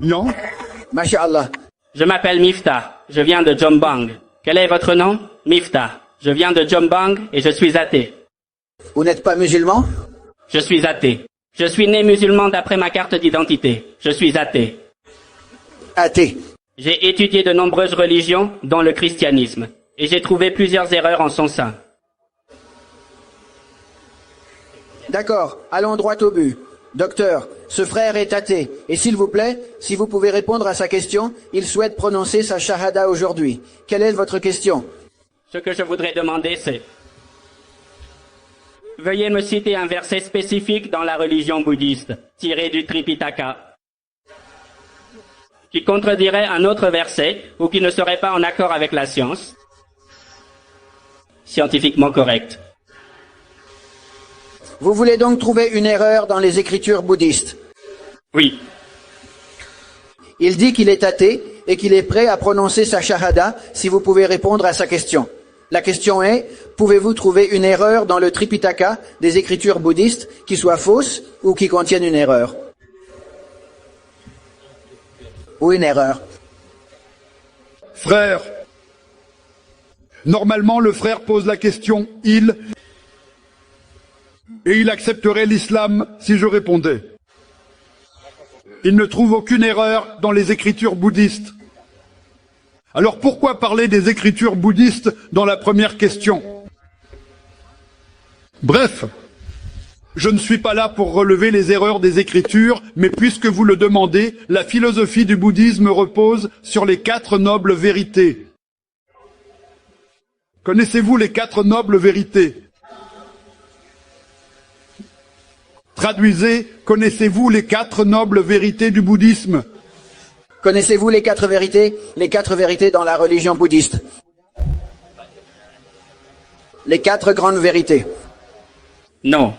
Non. Masha'Allah. Je m'appelle Miftah. Je viens de Jombang. Quel est votre nom? Miftah. Je viens de Jombang et je suis athée. Vous n'êtes pas musulman? Je suis athée. Je suis né musulman d'après ma carte d'identité. Je suis athée. Athée. J'ai étudié de nombreuses religions, dont le christianisme, et j'ai trouvé plusieurs erreurs en son sein. D'accord, allons droit au but. Docteur, ce frère est athée, et s'il vous plaît, si vous pouvez répondre à sa question, il souhaite prononcer sa shahada aujourd'hui. Quelle est votre question? Ce que je voudrais demander, c'est... Veuillez me citer un verset spécifique dans la religion bouddhiste, tiré du Tripitaka, qui contredirait un autre verset ou qui ne serait pas en accord avec la science, scientifiquement correct. Vous voulez donc trouver une erreur dans les écritures bouddhistes? Oui. Il dit qu'il est athée et qu'il est prêt à prononcer sa shahada si vous pouvez répondre à sa question. La question est, pouvez-vous trouver une erreur dans le Tripitaka des écritures bouddhistes qui soit fausse ou qui contienne une erreur? Ou une erreur? Frère. Normalement, le frère pose la question « il » et il accepterait l'islam si je répondais. Il ne trouve aucune erreur dans les écritures bouddhistes. Alors pourquoi parler des écritures bouddhistes dans la première question? Bref, je ne suis pas là pour relever les erreurs des écritures, mais puisque vous le demandez, la philosophie du bouddhisme repose sur les 4 nobles vérités. Connaissez-vous les 4 nobles vérités? Traduisez, connaissez-vous les 4 nobles vérités du bouddhisme? Connaissez-vous les 4 vérités? Les 4 vérités dans la religion bouddhiste. Les 4 grandes vérités. Non.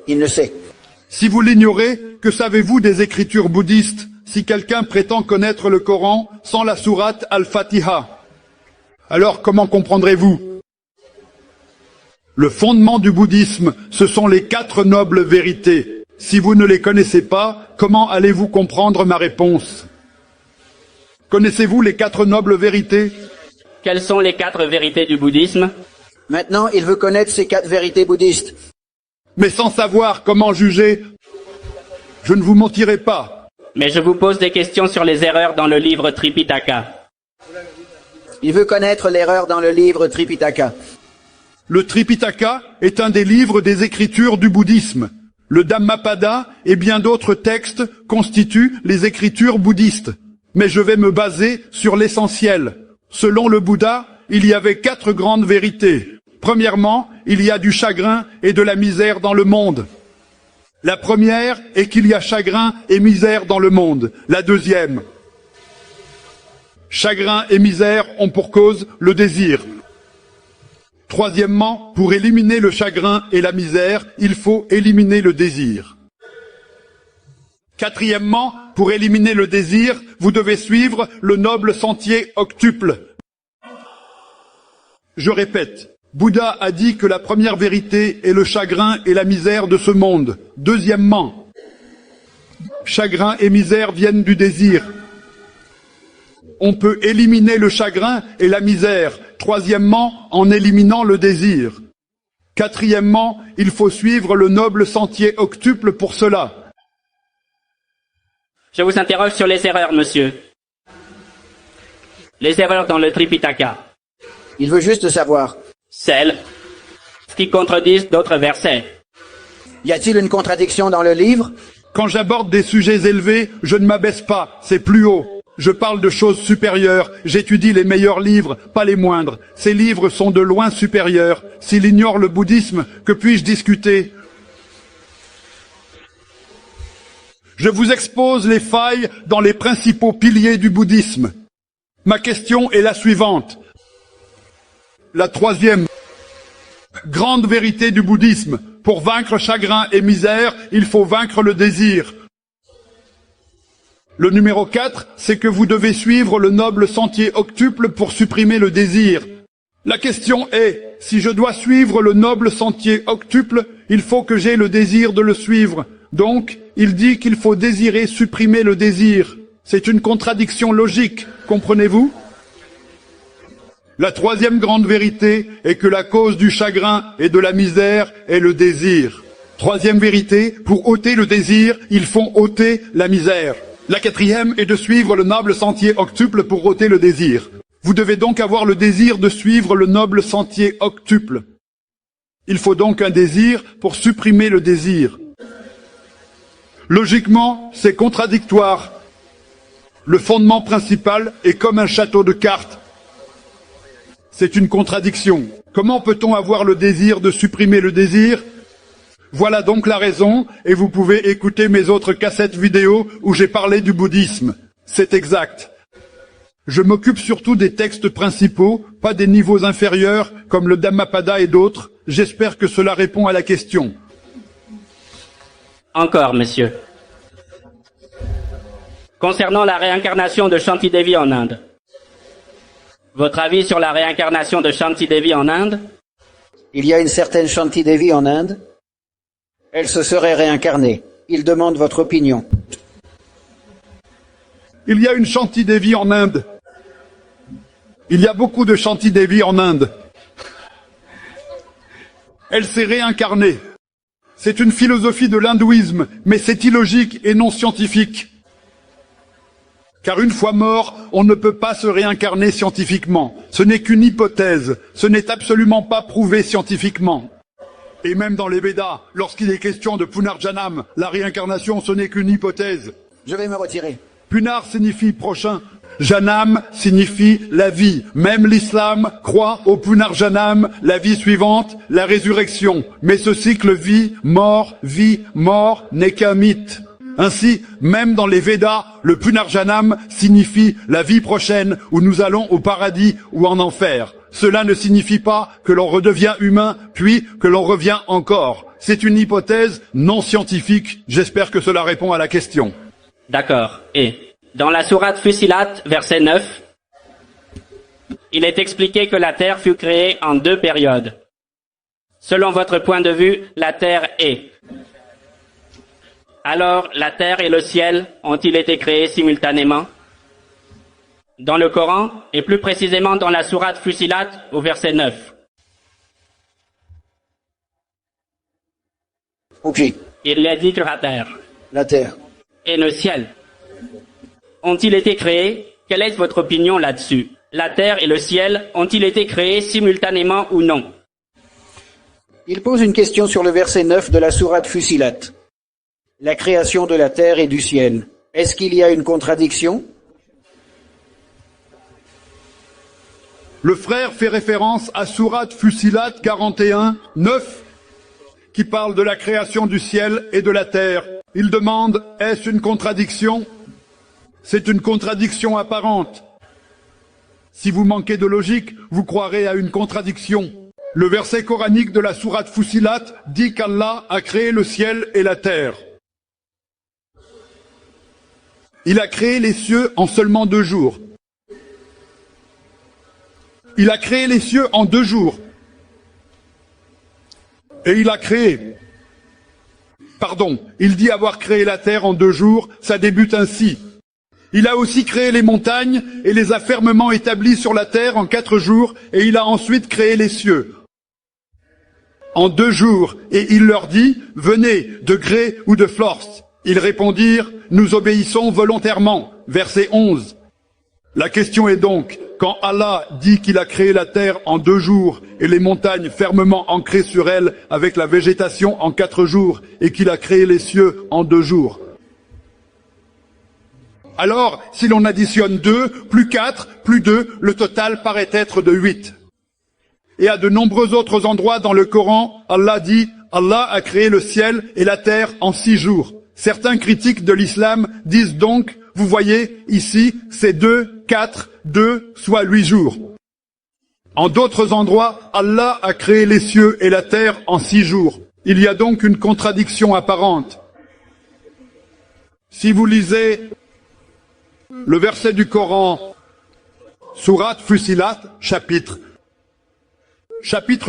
Il ne sait. Si vous l'ignorez, que savez-vous des écritures bouddhistes si quelqu'un prétend connaître le Coran sans la sourate Al-Fatiha? Alors comment comprendrez-vous? Le fondement du bouddhisme, ce sont les 4 nobles vérités. Si vous ne les connaissez pas, comment allez-vous comprendre ma réponse? Connaissez-vous les 4 nobles vérités? Quelles sont les 4 vérités du bouddhisme? Maintenant, il veut connaître ces 4 vérités bouddhistes. Mais sans savoir comment juger, je ne vous mentirai pas. Mais je vous pose des questions sur les erreurs dans le livre Tripitaka. Il veut connaître l'erreur dans le livre Tripitaka. Le Tripitaka est un des livres des écritures du bouddhisme. Le Dhammapada et bien d'autres textes constituent les écritures bouddhistes. Mais je vais me baser sur l'essentiel. Selon le Bouddha, il y avait 4 grandes vérités. Premièrement, il y a du chagrin et de la misère dans le monde. La première est qu'il y a chagrin et misère dans le monde. La deuxième, chagrin et misère ont pour cause le désir. Troisièmement, pour éliminer le chagrin et la misère, il faut éliminer le désir. Quatrièmement, pour éliminer le désir, vous devez suivre le noble sentier octuple. Je répète, Bouddha a dit que la première vérité est le chagrin et la misère de ce monde. Deuxièmement, chagrin et misère viennent du désir. On peut éliminer le chagrin et la misère. Troisièmement, en éliminant le désir. Quatrièmement, il faut suivre le noble sentier octuple pour cela. Je vous interroge sur les erreurs, monsieur. Les erreurs dans le Tripitaka. Il veut juste savoir. Celles qui contredisent d'autres versets. Y a-t-il une contradiction dans le livre? Quand j'aborde des sujets élevés, je ne m'abaisse pas, c'est plus haut. Je parle de choses supérieures, j'étudie les meilleurs livres, pas les moindres. Ces livres sont de loin supérieurs. S'il ignore le bouddhisme, que puis-je discuter? Je vous expose les failles dans les principaux piliers du bouddhisme. Ma question est la suivante. La troisième grande vérité du bouddhisme. Pour vaincre chagrin et misère, il faut vaincre le désir. Le numéro 4, c'est que vous devez suivre le noble sentier octuple pour supprimer le désir. La question est, si je dois suivre le noble sentier octuple, il faut que j'aie le désir de le suivre. Donc, il dit qu'il faut désirer supprimer le désir. C'est une contradiction logique, comprenez-vous? La troisième grande vérité est que la cause du chagrin et de la misère est le désir. Troisième vérité, pour ôter le désir, ils font ôter la misère. La quatrième est de suivre le noble sentier octuple pour ôter le désir. Vous devez donc avoir le désir de suivre le noble sentier octuple. Il faut donc un désir pour supprimer le désir. Logiquement, c'est contradictoire. Le fondement principal est comme un château de cartes. C'est une contradiction. Comment peut-on avoir le désir de supprimer le désir? Voilà donc la raison, et vous pouvez écouter mes autres cassettes vidéo où j'ai parlé du bouddhisme. C'est exact. Je m'occupe surtout des textes principaux, pas des niveaux inférieurs comme le Dhammapada et d'autres. J'espère que cela répond à la question. Encore, monsieur. Concernant la réincarnation de Shanti Devi en Inde. Votre avis sur la réincarnation de Shanti Devi en Inde? Il y a une certaine Shanti Devi en Inde. Elle se serait réincarnée. Il demande votre opinion. Il y a une Shanti Devi en Inde. Il y a beaucoup de Shanti Devi en Inde. Elle s'est réincarnée. C'est une philosophie de l'hindouisme, mais c'est illogique et non scientifique. Car une fois mort, on ne peut pas se réincarner scientifiquement. Ce n'est qu'une hypothèse. Ce n'est absolument pas prouvé scientifiquement. Et même dans les Védas, lorsqu'il est question de Punarjanam, la réincarnation, ce n'est qu'une hypothèse. Je vais me retirer. Punar signifie prochain. Janam signifie la vie. Même l'islam croit au Punarjanam, la vie suivante, la résurrection. Mais ce cycle vie, mort, n'est qu'un mythe. Ainsi, même dans les Védas, le Punarjanam signifie la vie prochaine où nous allons au paradis ou en enfer. Cela ne signifie pas que l'on redevient humain, puis que l'on revient encore. C'est une hypothèse non scientifique. J'espère que cela répond à la question. D'accord. Et dans la sourate Fusilat, verset 9, il est expliqué que la Terre fut créée en 2 périodes. Selon votre point de vue, la Terre est. Alors, la Terre et le ciel ont-ils été créés simultanément? Dans le Coran, et plus précisément dans la sourate Fusilat, au verset 9. Ok. Il a dit que la Terre La Terre. et le ciel ont-ils été créés? Quelle est votre opinion là-dessus? La Terre et le ciel ont-ils été créés simultanément ou non? Il pose une question sur le verset 9 de la sourate Fusilat. La création de la terre et du ciel. Est-ce qu'il y a une contradiction? Le frère fait référence à Sourate Fusilat 41, 9, qui parle de la création du ciel et de la terre. Il demande, est-ce une contradiction? C'est une contradiction apparente. Si vous manquez de logique, vous croirez à une contradiction. Le verset coranique de la Sourate Fusilat dit qu'Allah a créé le ciel et la terre. Il a créé les cieux en seulement 2 jours. Il a créé les cieux en 2 jours. Et il a créé... il dit avoir créé la terre en 2 jours, ça débute ainsi. Il a aussi créé les montagnes et les a fermement établis sur la terre en 4 jours, et il a ensuite créé les cieux. En 2 jours, et il leur dit, venez, de gré ou de force. Ils répondirent, nous obéissons volontairement. Verset 11. La question est donc, quand Allah dit qu'il a créé la terre en 2 jours et les montagnes fermement ancrées sur elle avec la végétation en 4 jours et qu'il a créé les cieux en 2 jours. Alors, si l'on additionne 2, plus 4, plus 2, le total paraît être de 8. Et à de nombreux autres endroits dans le Coran, Allah dit, Allah a créé le ciel et la terre en 6 jours. Certains critiques de l'islam disent donc, vous voyez, ici, c'est 2, 4, 2, soit 8 jours. En d'autres endroits, Allah a créé les cieux et la terre en 6 jours. Il y a donc une contradiction apparente. Si vous lisez le verset du Coran, Sourate Fusilat, chapitre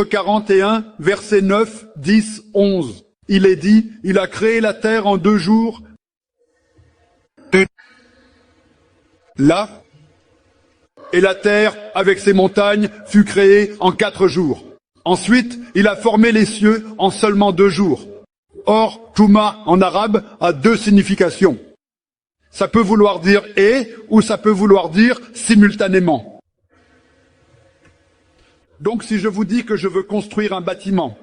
41, versets 9, 10, 11. Il est dit, il a créé la terre en 2 jours. là, et la terre, avec ses montagnes, fut créée en 4 jours. Ensuite, il a formé les cieux en seulement 2 jours. Or, Touma, en arabe, a 2 significations. Ça peut vouloir dire « et » ou ça peut vouloir dire « simultanément ». Donc, si je vous dis que je veux construire un bâtiment,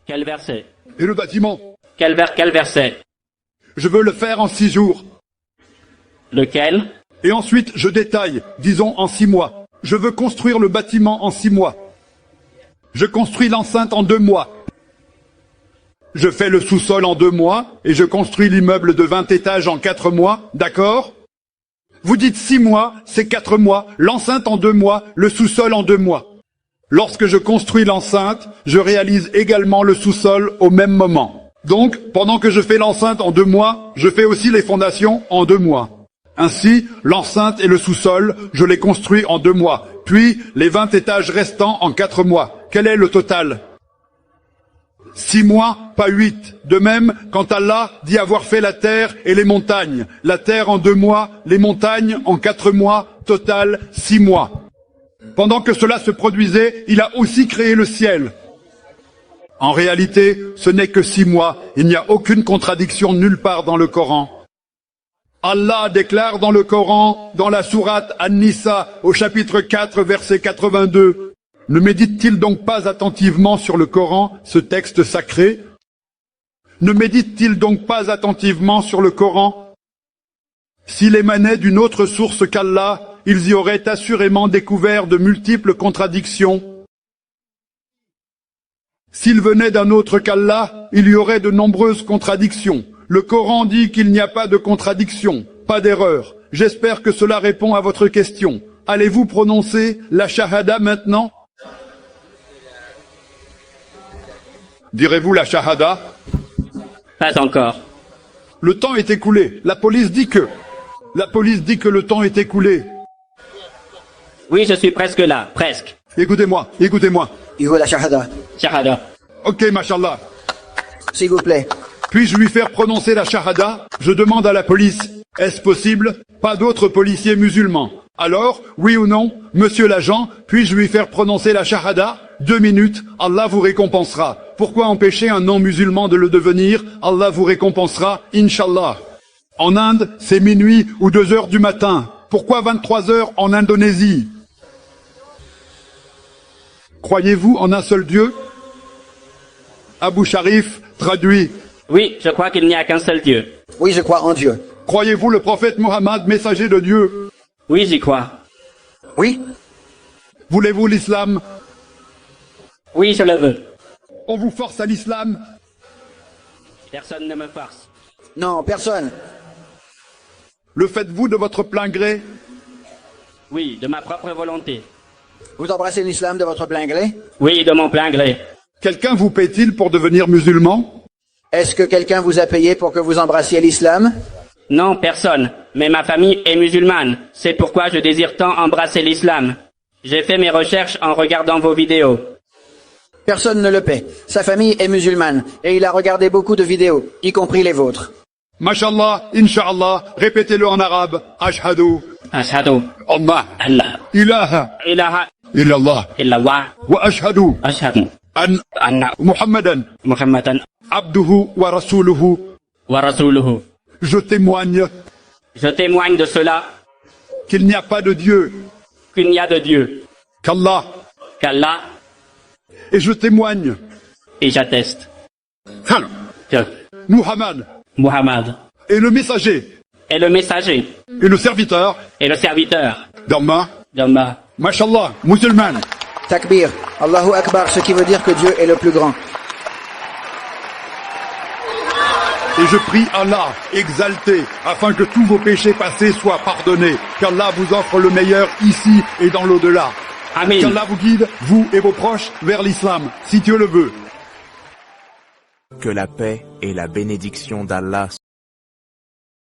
Quel verset? et le bâtiment, Quel verset? je veux le faire en 6 jours, Lequel? et ensuite je détaille, disons en 6 mois. Je veux construire le bâtiment en 6 mois. Je construis l'enceinte en 2 mois. Je fais le sous-sol en 2 mois, et je construis l'immeuble de 20 étages en 4 mois, d'accord? Vous dites 6 mois, c'est 4 mois, l'enceinte en 2 mois, le sous-sol en 2 mois. Lorsque je construis l'enceinte, je réalise également le sous-sol au même moment. Donc, pendant que je fais l'enceinte en 2 mois, je fais aussi les fondations en 2 mois. Ainsi, l'enceinte et le sous-sol, je les construis en 2 mois, puis les 20 étages restants en 4 mois. Quel est le total? 6 mois, pas 8. De même, quand Allah dit avoir fait la terre et les montagnes, la terre en 2 mois, les montagnes en 4 mois, total 6 mois. Pendant que cela se produisait, il a aussi créé le ciel. En réalité, ce n'est que 6 mois. Il n'y a aucune contradiction nulle part dans le Coran. Allah déclare dans le Coran, dans la sourate An-Nisa, au chapitre 4, verset 82, « Ne médite-t-il donc pas attentivement sur le Coran, ce texte sacré? Ne médite-t-il donc pas attentivement sur le Coran? S'il émanait d'une autre source qu'Allah, ils y auraient assurément découvert de multiples contradictions. S'il venait d'un autre qu'Allah, il y aurait de nombreuses contradictions. Le Coran dit qu'il n'y a pas de contradiction, pas d'erreur. J'espère que cela répond à votre question. Allez-vous prononcer la shahada maintenant? Direz-vous la shahada? Pas encore. Le temps est écoulé. La police dit que le temps est écoulé. Oui, je suis presque là, presque. Écoutez-moi. Il veut la shahada. Shahada. Ok, mashallah. S'il vous plaît. Puis-je lui faire prononcer la shahada? Je demande à la police. Est-ce possible? Pas d'autres policiers musulmans. Alors, oui ou non, monsieur l'agent, puis-je lui faire prononcer la shahada? 2 minutes, Allah vous récompensera. Pourquoi empêcher un non-musulman de le devenir? Allah vous récompensera, Inch'Allah. En Inde, c'est minuit ou 2 heures du matin. Pourquoi 23 heures en Indonésie? Croyez-vous en un seul Dieu? Abu Sharif traduit. Oui, je crois qu'il n'y a qu'un seul Dieu. Oui, je crois en Dieu. Croyez-vous le prophète Mohammed, messager de Dieu? Oui, j'y crois. Oui? Voulez-vous l'islam? Oui, je le veux. On vous force à l'islam? Personne ne me force. Non, personne. Le faites-vous de votre plein gré? Oui, de ma propre volonté. Vous embrassez l'islam de votre plein gré? Oui, de mon plein gré. Quelqu'un vous paie-t-il pour devenir musulman? Est-ce que quelqu'un vous a payé pour que vous embrassiez l'islam? Non, personne. Mais ma famille est musulmane. C'est pourquoi je désire tant embrasser l'islam. J'ai fait mes recherches en regardant vos vidéos. Personne ne le paie. Sa famille est musulmane et il a regardé beaucoup de vidéos, y compris les vôtres. Mashallah, Inch'Allah, répétez-le en arabe. Ashhadu Ashhadu Allah Allah ilaha ilaha illallah illallah wa ashhadu ashhadu an anna Muhammadan Muhammadan abduhu wa rasuluhu. wa rasuluhu. Je témoigne Je témoigne de cela qu'il n'y a pas de Dieu qu'il n'y a de Dieu qu'Allah, qu'Allah, et je témoigne et j'atteste que Muhammad Muhammad est le messager est le messager et le serviteur et le serviteur d'Allah. d'Allah. Mashallah, musulman. Takbir. Allahu Akbar, ce qui veut dire que Dieu est le plus grand. Et je prie Allah, exalté, afin que tous vos péchés passés soient pardonnés, qu'Allah vous offre le meilleur ici et dans l'au-delà. Amen. Qu'Allah vous guide, vous et vos proches, vers l'islam, si Dieu le veut. Que la paix et la bénédiction d'Allah